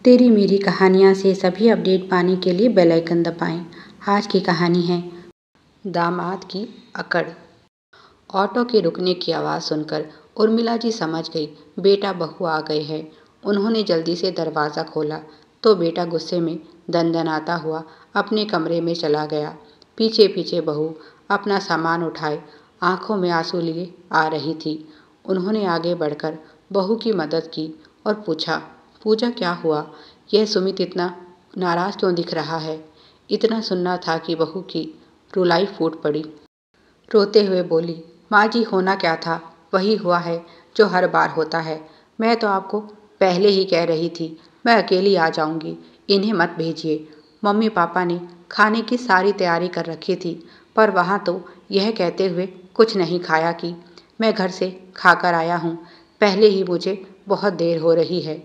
तेरी मेरी कहानियाँ से सभी अपडेट पाने के लिए बेल आइकन दबाएं। आज की कहानी है दामाद की अकड़। ऑटो के रुकने की आवाज़ सुनकर उर्मिला जी समझ गई बेटा बहू आ गए हैं। उन्होंने जल्दी से दरवाज़ा खोला तो बेटा गुस्से में दनदनाता हुआ अपने कमरे में चला गया। पीछे पीछे बहू अपना सामान उठाए आंखों में आंसू लिए आ रही थी। उन्होंने आगे बढ़कर बहू की मदद की और पूछा, पूजा क्या हुआ? यह सुमित इतना नाराज़ क्यों दिख रहा है? इतना सुनना था कि बहू की रुलाई फूट पड़ी। रोते हुए बोली, माँ जी होना क्या था वही हुआ है जो हर बार होता है। मैं तो आपको पहले ही कह रही थी मैं अकेली आ जाऊंगी, इन्हें मत भेजिए। मम्मी पापा ने खाने की सारी तैयारी कर रखी थी पर वहाँ तो यह कहते हुए कुछ नहीं खाया कि मैं घर से खाकर आया हूँ। पहले ही मुझे बहुत देर हो रही है।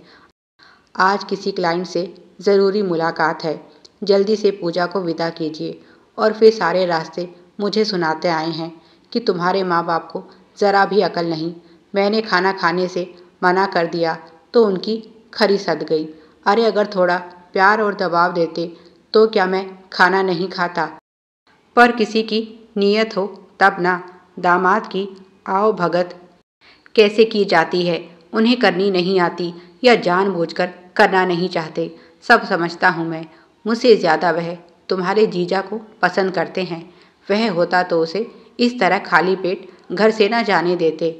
आज किसी क्लाइंट से ज़रूरी मुलाकात है। जल्दी से पूजा को विदा कीजिए। और फिर सारे रास्ते मुझे सुनाते आए हैं कि तुम्हारे माँ बाप को ज़रा भी अकल नहीं। मैंने खाना खाने से मना कर दिया तो उनकी खरी सद गई। अरे अगर थोड़ा प्यार और दबाव देते तो क्या मैं खाना नहीं खाता? पर किसी की नीयत हो तब ना। दामाद की आओ भगत कैसे की जाती है उन्हें करनी नहीं आती या जानबूझकर करना नहीं चाहते। सब समझता हूँ मैं। मुझसे ज़्यादा वह तुम्हारे जीजा को पसंद करते हैं। वह होता तो उसे इस तरह खाली पेट घर से न जाने देते।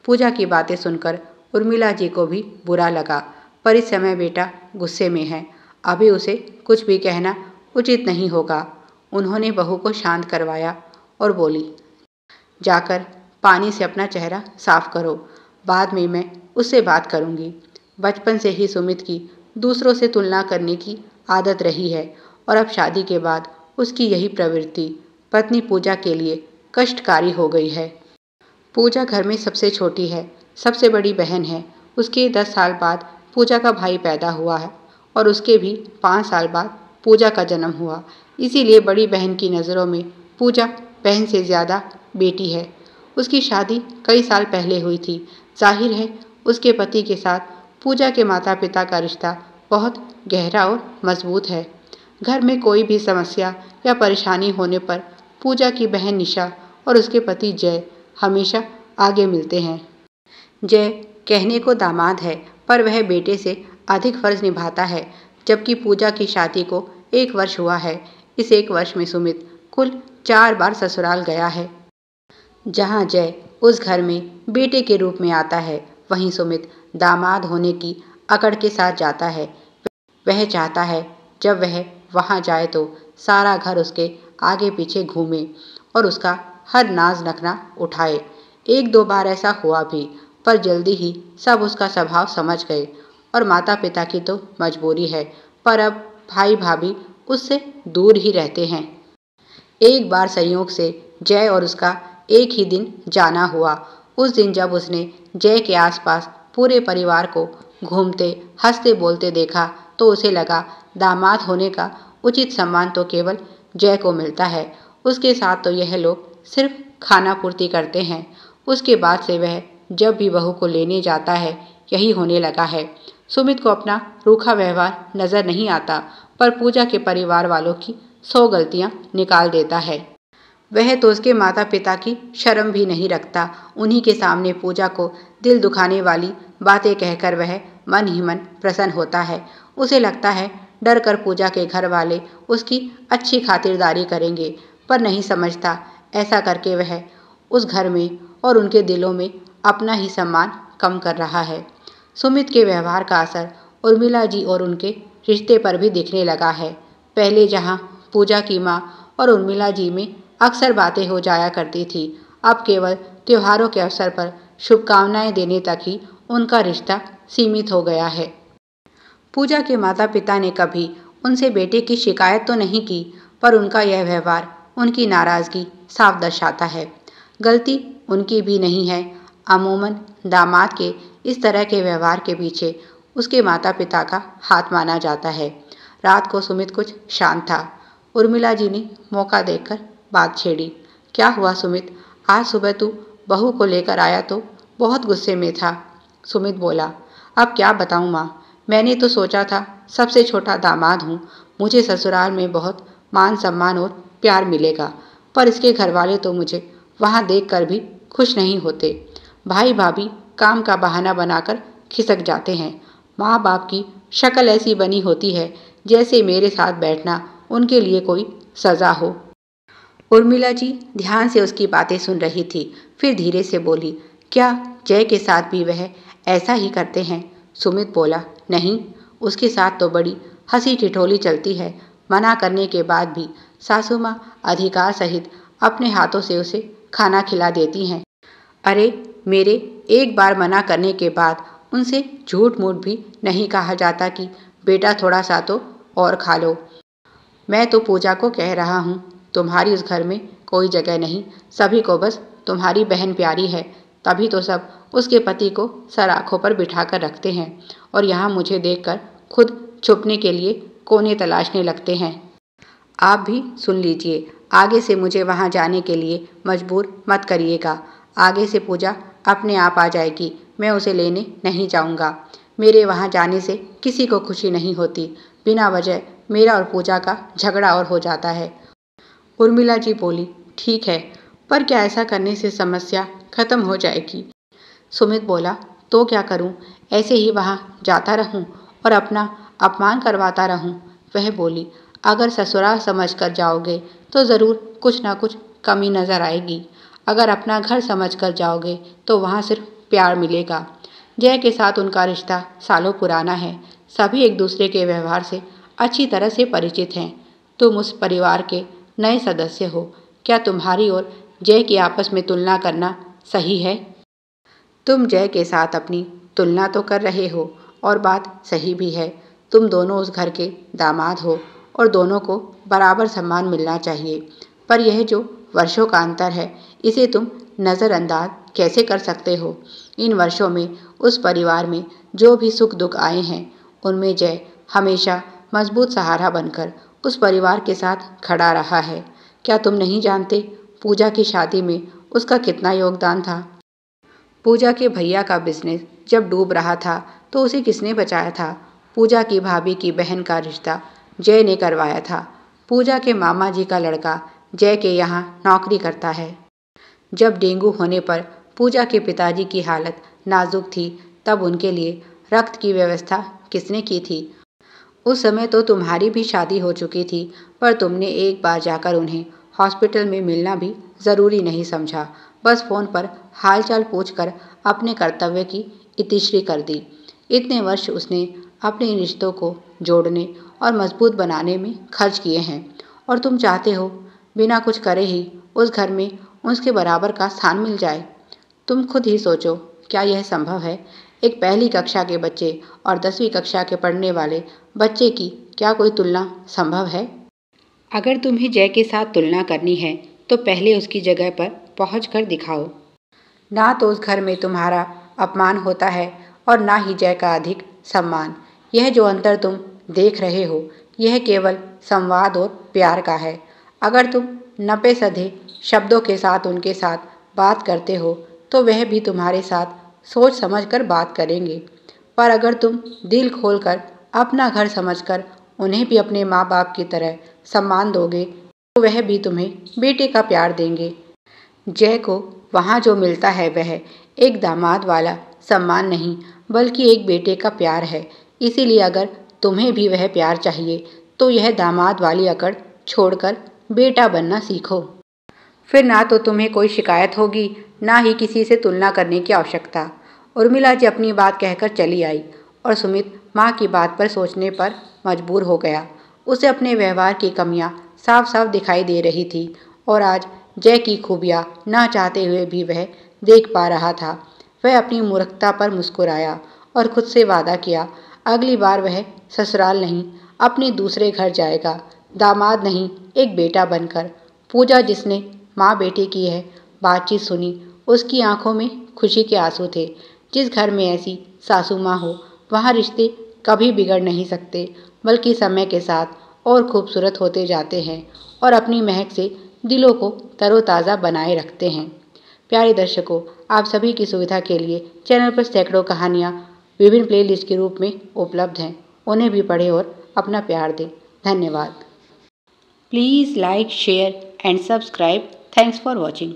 पूजा की बातें सुनकर उर्मिला जी को भी बुरा लगा पर इस समय बेटा गुस्से में है, अभी उसे कुछ भी कहना उचित नहीं होगा। उन्होंने बहू को शांत करवाया और बोली, जाकर पानी से अपना चेहरा साफ करो, बाद में मैं उससे बात करूंगी। बचपन से ही सुमित की दूसरों से तुलना करने की आदत रही है और अब शादी के बाद उसकी यही प्रवृत्ति पत्नी पूजा के लिए कष्टकारी हो गई है। पूजा घर में सबसे छोटी है, सबसे बड़ी बहन है। उसके 10 साल बाद पूजा का भाई पैदा हुआ है और उसके भी 5 साल बाद पूजा का जन्म हुआ। इसीलिए बड़ी बहन की नज़रों में पूजा बहन से ज़्यादा बेटी है। उसकी शादी कई साल पहले हुई थी। जाहिर है उसके पति के साथ पूजा के माता पिता का रिश्ता बहुत गहरा और मजबूत है। घर में कोई भी समस्या या परेशानी होने पर पूजा की बहन निशा और उसके पति जय हमेशा आगे मिलते हैं। जय कहने को दामाद है पर वह बेटे से अधिक फर्ज निभाता है। जबकि पूजा की शादी को 1 वर्ष हुआ है। इस 1 वर्ष में सुमित कुल 4 बार ससुराल गया है। जहाँ जय उस घर में बेटे के रूप में आता है वहीं सुमित दामाद होने की अकड़ के साथ जाता है। वह चाहता है जब वह वहाँ जाए तो सारा घर उसके आगे पीछे घूमे और उसका हर नाज नखरा उठाए। 1-2 बार ऐसा हुआ भी पर जल्दी ही सब उसका स्वभाव समझ गए और माता पिता की तो मजबूरी है पर अब भाई भाभी उससे दूर ही रहते हैं। एक बार संयोग से जय और उसका एक ही दिन जाना हुआ। उस दिन जब उसने जय के आसपास पूरे परिवार को घूमते हंसते बोलते देखा तो उसे लगा दामाद होने का उचित सम्मान तो केवल जय को मिलता है। उसके साथ तो यह लोग सिर्फ खाना पूर्ति करते हैं। उसके बाद से वह जब भी बहू को लेने जाता है यही होने लगा है। सुमित को अपना रूखा व्यवहार नज़र नहीं आता पर पूजा के परिवार वालों की 100 गलतियाँ निकाल देता है। वह तो उसके माता पिता की शर्म भी नहीं रखता। उन्हीं के सामने पूजा को दिल दुखाने वाली बातें कहकर वह मन ही मन प्रसन्न होता है। उसे लगता है डर कर पूजा के घर वाले उसकी अच्छी खातिरदारी करेंगे पर नहीं समझता ऐसा करके वह उस घर में और उनके दिलों में अपना ही सम्मान कम कर रहा है। सुमित के व्यवहार का असर उर्मिला जी और उनके रिश्ते पर भी दिखने लगा है। पहले जहाँ पूजा की माँ और उर्मिला जी में अक्सर बातें हो जाया करती थी, अब केवल त्योहारों के अवसर पर शुभकामनाएं देने तक ही उनका रिश्ता सीमित हो गया है। पूजा के माता पिता ने कभी उनसे बेटे की शिकायत तो नहीं की पर उनका यह व्यवहार उनकी नाराज़गी साफ दर्शाता है। गलती उनकी भी नहीं है। अमूमन दामाद के इस तरह के व्यवहार के पीछे उसके माता पिता का हाथ माना जाता है। रात को सुमित कुछ शांत था। उर्मिला जी ने मौका देखकर बात छेड़ी, क्या हुआ सुमित? आज सुबह तू बहू को लेकर आया तो बहुत गुस्से में था। सुमित बोला, अब क्या बताऊं माँ, मैंने तो सोचा था सबसे छोटा दामाद हूँ, मुझे ससुराल में बहुत मान सम्मान और प्यार मिलेगा, पर इसके घरवाले तो मुझे वहाँ देखकर भी खुश नहीं होते। भाई भाभी काम का बहाना बनाकर खिसक जाते हैं। माँ बाप की शक्ल ऐसी बनी होती है जैसे मेरे साथ बैठना उनके लिए कोई सज़ा हो। उर्मिला जी ध्यान से उसकी बातें सुन रही थी, फिर धीरे से बोली, क्या जय के साथ भी वह ऐसा ही करते हैं? सुमित बोला, नहीं, उसके साथ तो बड़ी हंसी ठिठोली चलती है। मना करने के बाद भी सासू माँ अधिकार सहित अपने हाथों से उसे खाना खिला देती हैं। अरे मेरे एक बार मना करने के बाद उनसे झूठ मूठ भी नहीं कहा जाता कि बेटा थोड़ा सा तो और खा लो। मैं तो पूजा को कह रहा हूँ, तुम्हारी उस घर में कोई जगह नहीं, सभी को बस तुम्हारी बहन प्यारी है। तभी तो सब उसके पति को सर आँखों पर बिठाकर रखते हैं और यहाँ मुझे देखकर खुद छुपने के लिए कोने तलाशने लगते हैं। आप भी सुन लीजिए, आगे से मुझे वहाँ जाने के लिए मजबूर मत करिएगा। आगे से पूजा अपने आप आ जाएगी, मैं उसे लेने नहीं जाऊँगा। मेरे वहाँ जाने से किसी को खुशी नहीं होती, बिना वजह मेरा और पूजा का झगड़ा और हो जाता है। उर्मिला जी बोली, ठीक है, पर क्या ऐसा करने से समस्या खत्म हो जाएगी? सुमित बोला, तो क्या करूं? ऐसे ही वहाँ जाता रहूं और अपना अपमान करवाता रहूं? वह बोली, अगर ससुराल समझ कर जाओगे तो ज़रूर कुछ ना कुछ कमी नज़र आएगी। अगर अपना घर समझ कर जाओगे तो वहाँ सिर्फ प्यार मिलेगा। जय के साथ उनका रिश्ता सालों पुराना है, सभी एक दूसरे के व्यवहार से अच्छी तरह से परिचित हैं। तुम उस परिवार के नए सदस्य हो, क्या तुम्हारी और जय की आपस में तुलना करना सही है? तुम जय के साथ अपनी तुलना तो कर रहे हो और बात सही भी है। तुम दोनों उस घर के दामाद हो और दोनों को बराबर सम्मान मिलना चाहिए। पर यह जो वर्षों का अंतर है, इसे तुम नज़रअंदाज कैसे कर सकते हो? इन वर्षों में उस परिवार में जो भी सुख दुख आए हैं, उनमें जय हमेशा मजबूत सहारा बनकर उस परिवार के साथ खड़ा रहा है। क्या तुम नहीं जानते पूजा की शादी में उसका कितना योगदान था? पूजा के भैया का बिजनेस जब डूब रहा था तो उसे किसने बचाया था? पूजा की भाभी की बहन का रिश्ता जय ने करवाया था। पूजा के मामा जी का लड़का जय के यहाँ नौकरी करता है। जब डेंगू होने पर पूजा के पिताजी की हालत नाजुक थी, तब उनके लिए रक्त की व्यवस्था किसने की थी? उस समय तो तुम्हारी भी शादी हो चुकी थी, पर तुमने एक बार जाकर उन्हें हॉस्पिटल में मिलना भी ज़रूरी नहीं समझा। बस फ़ोन पर हालचाल पूछकर अपने कर्तव्य की इतिश्री कर दी। इतने वर्ष उसने अपने इन रिश्तों को जोड़ने और मजबूत बनाने में खर्च किए हैं, और तुम चाहते हो बिना कुछ करे ही उस घर में उसके बराबर का स्थान मिल जाए? तुम खुद ही सोचो, क्या यह संभव है? एक पहली कक्षा के बच्चे और 10वीं कक्षा के पढ़ने वाले बच्चे की क्या कोई तुलना संभव है? अगर तुम्हें जय के साथ तुलना करनी है तो पहले उसकी जगह पर पहुँच कर दिखाओ। ना तो उस घर में तुम्हारा अपमान होता है और ना ही जय का अधिक सम्मान। यह जो अंतर तुम देख रहे हो, यह केवल संवाद और प्यार का है। अगर तुम नपे सधे शब्दों के साथ उनके साथ बात करते हो तो वह भी तुम्हारे साथ सोच समझकर बात करेंगे। पर अगर तुम दिल खोलकर अपना घर समझकर उन्हें भी अपने माँ बाप की तरह सम्मान दोगे तो वह भी तुम्हें बेटे का प्यार देंगे। जय को वहाँ जो मिलता है वह एक दामाद वाला सम्मान नहीं, बल्कि एक बेटे का प्यार है। इसीलिए अगर तुम्हें भी वह प्यार चाहिए तो यह दामाद वाली अकड़ छोड़कर बेटा बनना सीखो। फिर ना तो तुम्हें कोई शिकायत होगी, ना ही किसी से तुलना करने की आवश्यकता। उर्मिला जी अपनी बात कहकर चली आई और सुमित माँ की बात पर सोचने पर मजबूर हो गया। उसे अपने व्यवहार की कमियाँ साफ साफ दिखाई दे रही थी और आज जय की खूबियाँ ना चाहते हुए भी वह देख पा रहा था। वह अपनी मूर्खता पर मुस्कुराया और खुद से वादा किया, अगली बार वह ससुराल नहीं अपने दूसरे घर जाएगा, दामाद नहीं एक बेटा बनकर। पूजा जिसने माँ बेटे की यह बातचीत सुनी, उसकी आंखों में खुशी के आंसू थे। जिस घर में ऐसी सासू माँ हो वहाँ रिश्ते कभी बिगड़ नहीं सकते, बल्कि समय के साथ और खूबसूरत होते जाते हैं और अपनी महक से दिलों को तरोताज़ा बनाए रखते हैं। प्यारे दर्शकों, आप सभी की सुविधा के लिए चैनल पर सैकड़ों कहानियाँ विभिन्न प्लेलिस्ट के रूप में उपलब्ध हैं। उन्हें भी पढ़ें और अपना प्यार दें। धन्यवाद। Please like, share and subscribe. Thanks for watching.